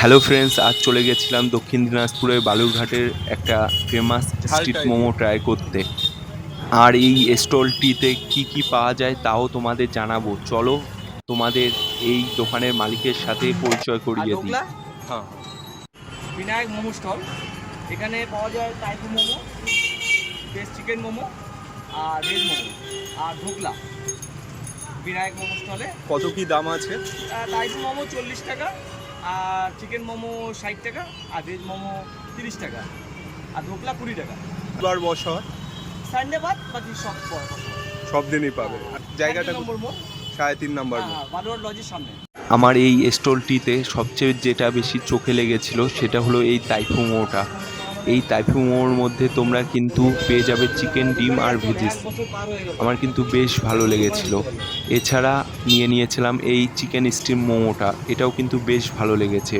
Hello friends, আজ চলে গেছিলাম দক্ষিণ দিনাজপুরের বালুরঘাটের একটা ফেমাস স্ট্রিট মোমো ট্রাই করতে। আর এই স্টলটিতে কি কি পাওয়া যায় তাও তোমাদের জানাবো। চলো তোমাদের এই দোকানের মালিকের সাথে পরিচয় আর করিয়ে দিই। ঢোকলা হ্যাঁ, বিনায়ক মোমো স্টল। এখানে পাওয়া যায় টাইপু মোমো, ভেজ চিকেন মোমো আর ভেজ মোমো আর ঢোকলা। বিনায়ক মোমো স্টলে কত কি দাম আছে? টাইপু মোমো 40 টাকা, আর চিকেন মোমো 60 টাকা, আর ভেজ মোমো 30 টাকা, আর ঢোকলা 20 টাকা। এবার বসা সানডে বাদ বাকি সব সব দিনই পাবে। জায়গাটা নম্বর মোড়, 3.5 নম্বর। বালুয়ার লজের সামনে। আমার এই স্টলটিতে সবচেয়ে যেটা বেশি চোখে লেগেছিল সেটা হলো এই তাইফু মোমোটা। এই তাইফু মোমোর মধ্যে তোমরা কিন্তু পেয়ে যাবে চিকেন, ডিম আর ভেজিস। আমার কিন্তু বেশ ভালো লেগেছিল। এছাড়া নিয়েছিলাম এই চিকেন স্টিম মোমোটা, এটাও কিন্তু বেশ ভালো লেগেছে।